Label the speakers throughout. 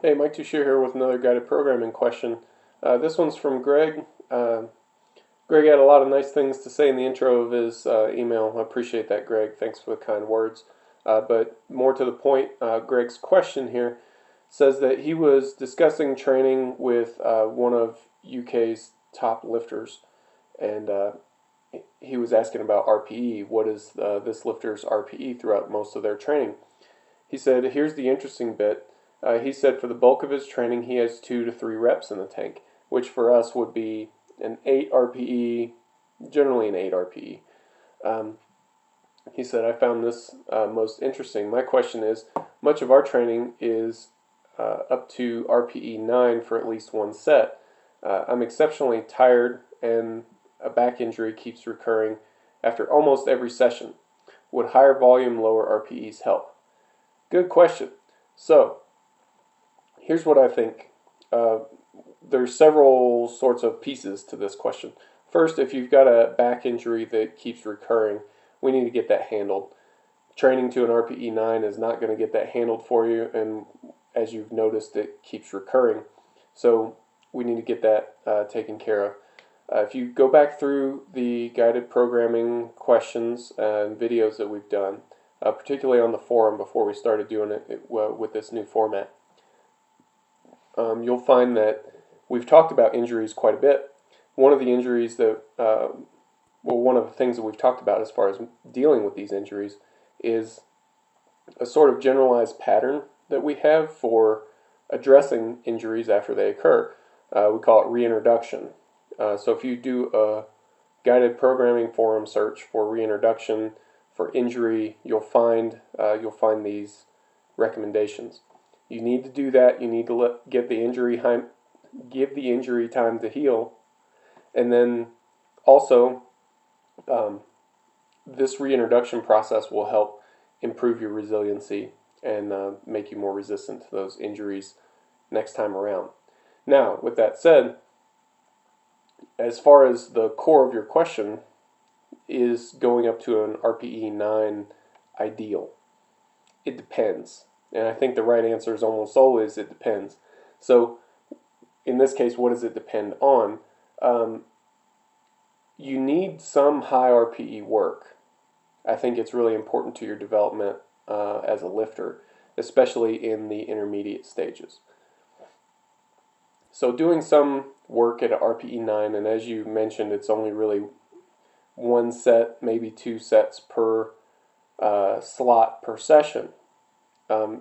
Speaker 1: Hey, Mike Tushir here with another guided programming question. This one's from Greg. Greg had a lot of nice things to say in the intro of his email. I appreciate that, Greg. Thanks for the kind words. But more to the point, Greg's question here says that he was discussing training with one of UK's top lifters, and he was asking about RPE. What is this lifter's RPE throughout most of their training? He said, here's the interesting bit. He said for the bulk of his training, he has 2 to 3 reps in the tank, which for us would be an 8 RPE, generally an 8 RPE. Um, he said, I found this most interesting. My question is, much of our training is up to RPE 9 for at least one set. I'm exceptionally tired and a back injury keeps recurring after almost every session. Would higher volume, lower RPEs help? Good question. So, here's what I think. There's several sorts of pieces to this question. First, if you've got a back injury that keeps recurring, we need to get that handled. Training to an RPE 9 is not going to get that handled for you, and as you've noticed, it keeps recurring. So we need to get that taken care of. If you go back through the guided programming questions and videos that we've done, particularly on the forum before we started doing it with this new format, you'll find that we've talked about injuries quite a bit. One of the injuries that, one of the things that we've talked about as far as dealing with these injuries is a sort of generalized pattern that we have for addressing injuries after they occur. We call it reintroduction. So if you do a guided programming forum search for reintroduction for injury, you'll find these recommendations. You need to do that. You need to give the injury time to heal, and then also this reintroduction process will help improve your resiliency and make you more resistant to those injuries next time around. Now, with that said, as far as the core of your question, is going up to an RPE 9 ideal? It depends. And I think the right answer is almost always it depends. So in this case, what does it depend on? You need some high RPE work. I think it's really important to your development as a lifter, especially in the intermediate stages. So doing some work at RPE 9, and as you mentioned, it's only really one set, maybe 2 sets per slot per session.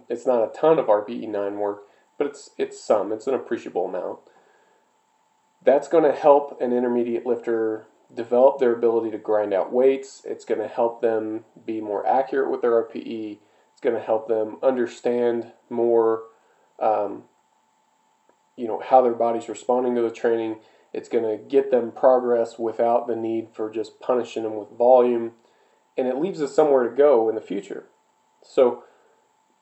Speaker 1: It's not a ton of RPE 9 work, but it's an appreciable amount. That's going to help an intermediate lifter develop their ability to grind out weights. It's going to help them be more accurate with their RPE. It's going to help them understand more how their body's responding to the training. It's going to get them progress without the need for just punishing them with volume, and it leaves us somewhere to go in the future. So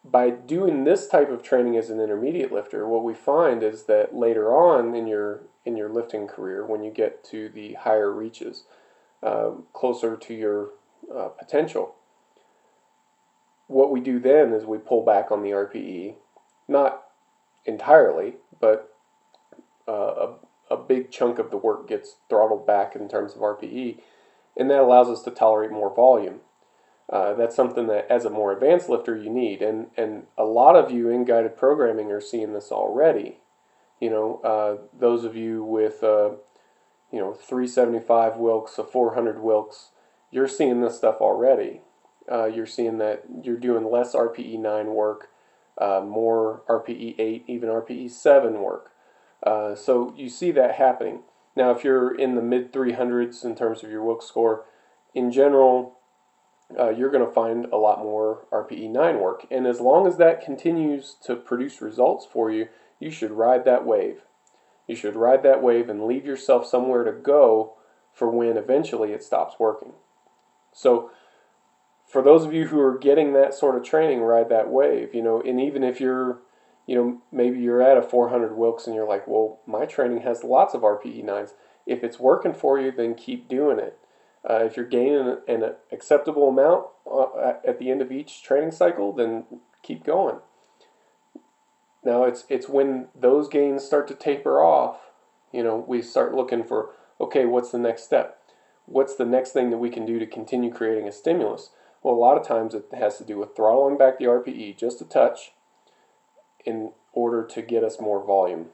Speaker 1: by doing this type of training as an intermediate lifter, what we find is that later on in your lifting career, when you get to the higher reaches, closer to your potential, what we do then is we pull back on the RPE, not entirely, but a big chunk of the work gets throttled back in terms of RPE, and that allows us to tolerate more volume. That's something that, as a more advanced lifter, you need, and a lot of you in guided programming are seeing this already. Those of you with 375 Wilks, a 400 Wilks, you're seeing this stuff already. You're seeing that you're doing less RPE 9 work, more RPE 8, even RPE 7 work. So you see that happening. Now, if you're in the mid 300s in terms of your Wilks score, in general, you're going to find a lot more RPE 9 work. And as long as that continues to produce results for you, you should ride that wave. You should ride that wave and leave yourself somewhere to go for when eventually it stops working. So for those of you who are getting that sort of training, ride that wave. And even if you're, maybe you're at a 400 Wilks and you're like, well, my training has lots of RPE 9s. If it's working for you, then keep doing it. If you're gaining an acceptable amount at the end of each training cycle, then keep going. Now it's when those gains start to taper off, we start looking for, okay, what's the next step? What's the next thing that we can do to continue creating a stimulus? Well, a lot of times it has to do with throttling back the RPE just a touch in order to get us more volume.